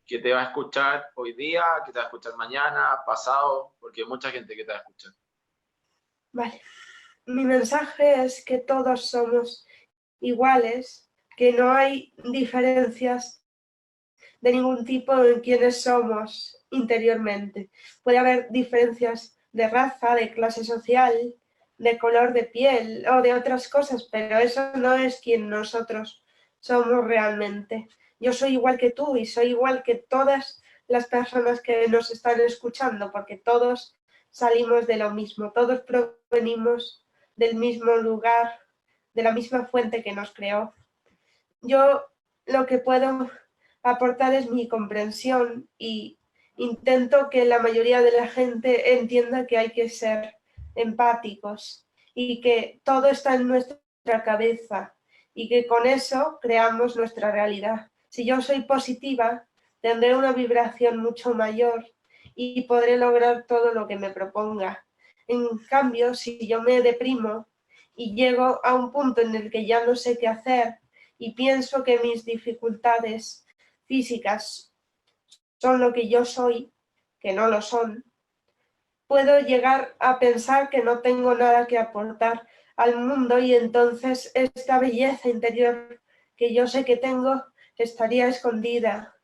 que te va a escuchar hoy día, que te va a escuchar mañana, pasado, porque hay mucha gente que te va a escuchar. Vale. Mi mensaje es que todos somos iguales, que no hay diferencias de ningún tipo en quienes somos interiormente. Puede haber diferencias de raza, de clase social, de color de piel o de otras cosas, pero eso no es quien nosotros somos realmente. Yo soy igual que tú y soy igual que todas las personas que nos están escuchando, porque todos salimos de lo mismo, todos provenimos del mismo lugar, de la misma fuente que nos creó. Yo lo que puedo aportar es mi comprensión y intento que la mayoría de la gente entienda que hay que ser empáticos y que todo está en nuestra cabeza y que con eso creamos nuestra realidad. Si yo soy positiva, tendré una vibración mucho mayor y podré lograr todo lo que me proponga. En cambio, si yo me deprimo y llego a un punto en el que ya no sé qué hacer y pienso que mis dificultades físicas son lo que yo soy, que no lo son, puedo llegar a pensar que no tengo nada que aportar al mundo y entonces esta belleza interior que yo sé que tengo estaría escondida.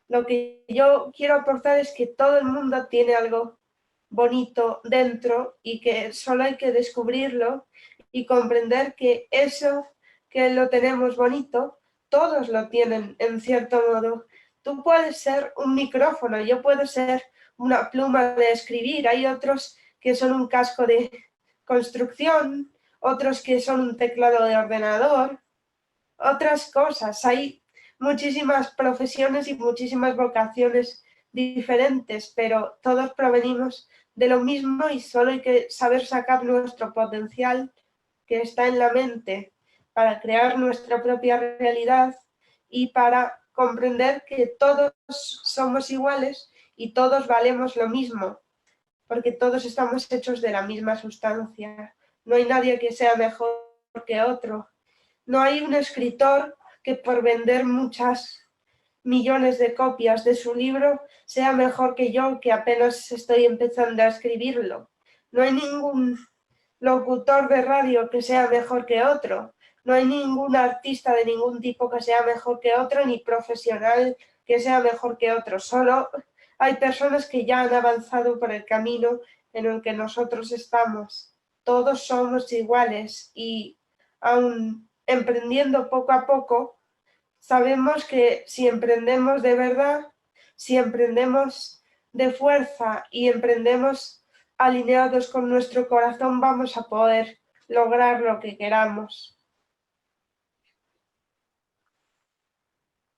Lo que yo quiero aportar es que todo el mundo tiene algo bonito dentro y que solo hay que descubrirlo y comprender que eso que lo tenemos bonito, todos lo tienen en cierto modo. Tú puedes ser un micrófono, yo puedo ser una pluma de escribir, hay otros que son un casco de construcción, otros que son un teclado de ordenador, otras cosas. Hay muchísimas profesiones y muchísimas vocaciones diferentes, pero todos provenimos de lo mismo y solo hay que saber sacar nuestro potencial que está en la mente para crear nuestra propia realidad y para comprender que todos somos iguales y todos valemos lo mismo, porque todos estamos hechos de la misma sustancia. No hay nadie que sea mejor que otro. No hay un escritor que por vender muchas millones de copias de su libro sea mejor que yo, que apenas estoy empezando a escribirlo. No hay ningún locutor de radio que sea mejor que otro. No hay ningún artista de ningún tipo que sea mejor que otro, ni profesional que sea mejor que otro. Solo hay personas que ya han avanzado por el camino en el que nosotros estamos. Todos somos iguales y aun emprendiendo poco a poco, sabemos que si emprendemos de verdad, si emprendemos de fuerza y emprendemos alineados con nuestro corazón, vamos a poder lograr lo que queramos.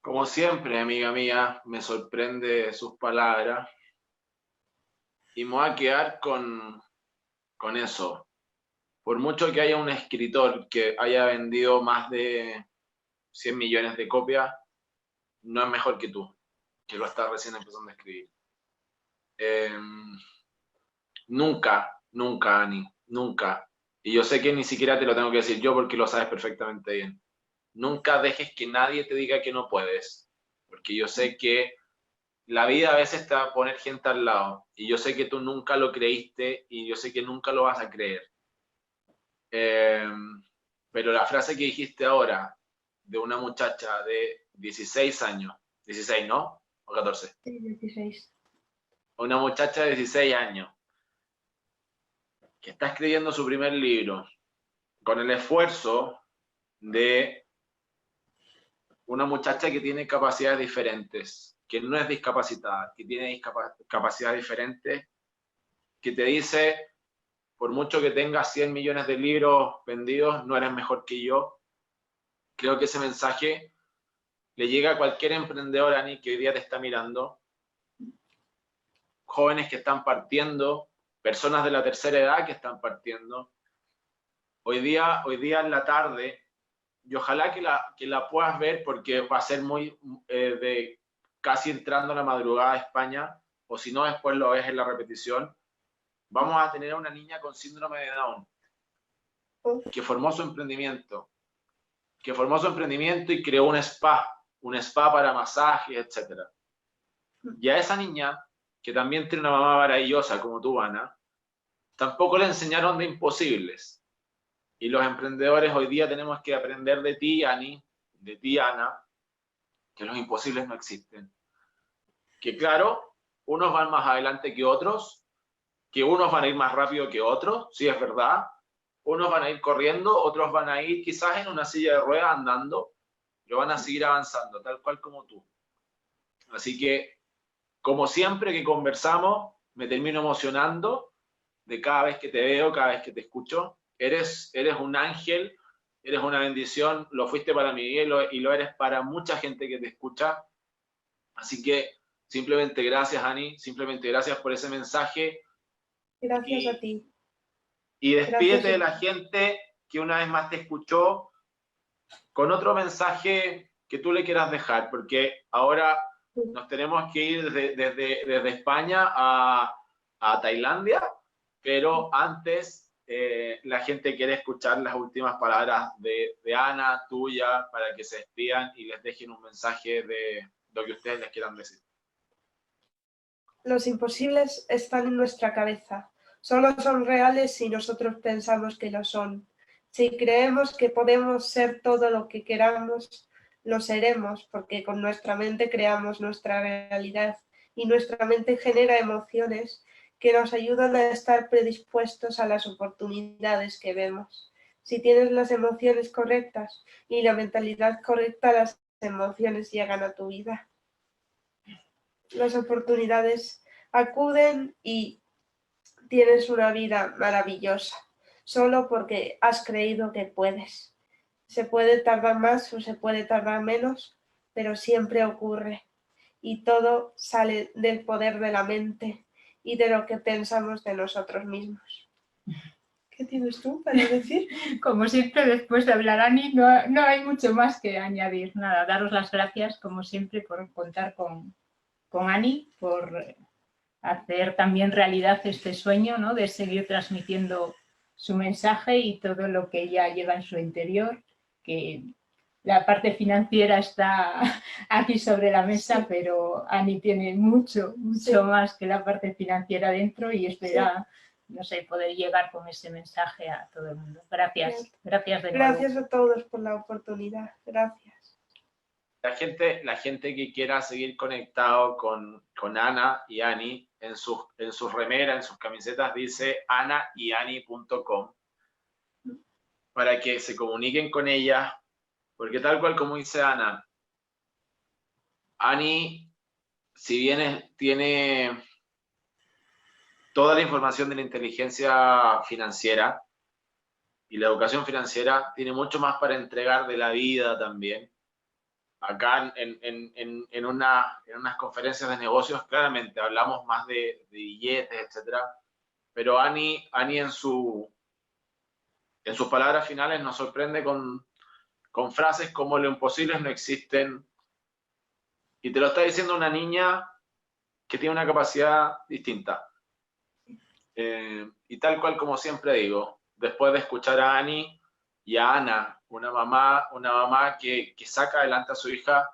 Como siempre, amiga mía, me sorprende sus palabras y me voy a quedar con eso. Por mucho que haya un escritor que haya vendido más de 100 millones de copias, no es mejor que tú, que lo estás recién empezando a escribir. Nunca, nunca, Ani, nunca. Y yo sé que ni siquiera te lo tengo que decir yo porque lo sabes perfectamente bien. Nunca dejes que nadie te diga que no puedes, porque yo sé que la vida a veces te va a poner gente al lado y yo sé que tú nunca lo creíste y yo sé que nunca lo vas a creer. Pero la frase que dijiste ahora de una muchacha de 16 años, 16, ¿no? ¿O 14? Sí, 16. Una muchacha de 16 años que está escribiendo su primer libro con el esfuerzo de una muchacha que tiene capacidades diferentes, que no es discapacitada, que tiene capacidades diferentes, que te dice, por mucho que tengas 100 millones de libros vendidos, no eres mejor que yo. Creo que ese mensaje le llega a cualquier emprendedor, Ani, que hoy día te está mirando, jóvenes que están partiendo, personas de la tercera edad que están partiendo. Hoy día en la tarde, y ojalá que la puedas ver porque va a ser muy de casi entrando a la madrugada a España, o si no después lo ves en la repetición, vamos a tener a una niña con síndrome de Down que formó su emprendimiento y creó un spa para masajes, etc. Y a esa niña, que también tiene una mamá maravillosa como tú, Ana, tampoco le enseñaron de imposibles. Y los emprendedores hoy día tenemos que aprender de ti, Ani, de ti, Ana, que los imposibles no existen. Que claro, unos van más adelante que otros, que unos van a ir más rápido que otros, sí es verdad. Unos van a ir corriendo, otros van a ir quizás en una silla de ruedas andando, pero van a seguir avanzando, tal cual como tú. Así que, como siempre que conversamos, me termino emocionando de cada vez que te veo, cada vez que te escucho. Eres un ángel, eres una bendición, lo fuiste para mí y lo eres para mucha gente que te escucha. Así que simplemente gracias, Ani, simplemente gracias por ese mensaje. Gracias a ti. Y despídete de la gente que una vez más te escuchó con otro mensaje que tú le quieras dejar, porque ahora nos tenemos que ir desde España a Tailandia, pero antes la gente quiere escuchar las últimas palabras de Ana, tuya, para que se despidan y les dejen un mensaje de lo que ustedes les quieran decir. Los imposibles están en nuestra cabeza. Solo son reales si nosotros pensamos que lo son. Si creemos que podemos ser todo lo que queramos, lo seremos, porque con nuestra mente creamos nuestra realidad y nuestra mente genera emociones que nos ayudan a estar predispuestos a las oportunidades que vemos. Si tienes las emociones correctas y la mentalidad correcta, las emociones llegan a tu vida. Las oportunidades acuden y tienes una vida maravillosa, solo porque has creído que puedes. Se puede tardar más o se puede tardar menos, pero siempre ocurre. Y todo sale del poder de la mente y de lo que pensamos de nosotros mismos. ¿Qué tienes tú para decir? Como siempre, después de hablar Ani, no hay mucho más que añadir. Nada, daros las gracias, como siempre, por contar con Ani, por hacer también realidad este sueño, ¿no? De seguir transmitiendo su mensaje y todo lo que ella lleva en su interior, que la parte financiera está aquí sobre la mesa, sí, pero Ani tiene mucho sí, más que la parte financiera dentro y espera no sé, poder llegar con ese mensaje a todo el mundo. Gracias, gracias de nuevo. Gracias a todos por la oportunidad. Gracias. La gente que quiera seguir conectado con Ana y Ani, en sus remeras, en sus camisetas dice anayani.com, para que se comuniquen con ellas, porque tal cual como dice Ana, Ani, si bien tiene toda la información de la inteligencia financiera y la educación financiera, tiene mucho más para entregar de la vida también. Acá en unas conferencias de negocios claramente hablamos más de billetes, etc. Pero Ani en sus palabras finales nos sorprende con frases como lo imposible no existen. Y te lo está diciendo una niña que tiene una capacidad distinta. Y tal cual como siempre digo, después de escuchar a Ani y a Ana, una mamá que saca adelante a su hija,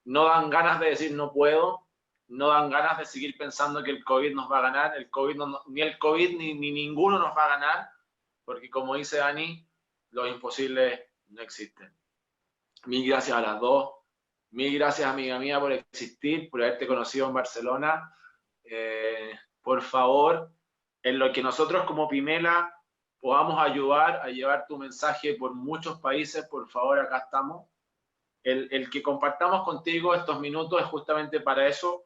no dan ganas de decir no puedo, no dan ganas de seguir pensando que el COVID nos va a ganar, ni el COVID ni ninguno nos va a ganar, porque como dice Ani, los imposibles no existen. Mil gracias a las dos, mil gracias amiga mía por existir, por haberte conocido en Barcelona. Por favor, en lo que nosotros como Pimela podamos ayudar a llevar tu mensaje por muchos países, por favor, acá estamos. El que compartamos contigo estos minutos es justamente para eso,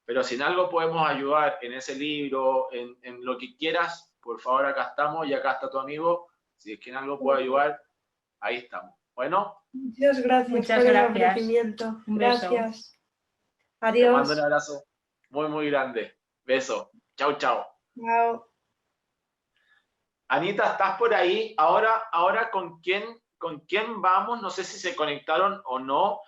pero si en algo podemos ayudar en ese libro, en lo que quieras, por favor, acá estamos y acá está tu amigo. Si es que en algo puedo ayudar, ahí estamos. Bueno. Muchas gracias por el ofrecimiento. Gracias. Adiós. Te mando un abrazo muy, muy grande. Beso. Chau, chau. Chao. Anita, ¿estás por ahí? Ahora ¿con quién vamos? No sé si se conectaron o no.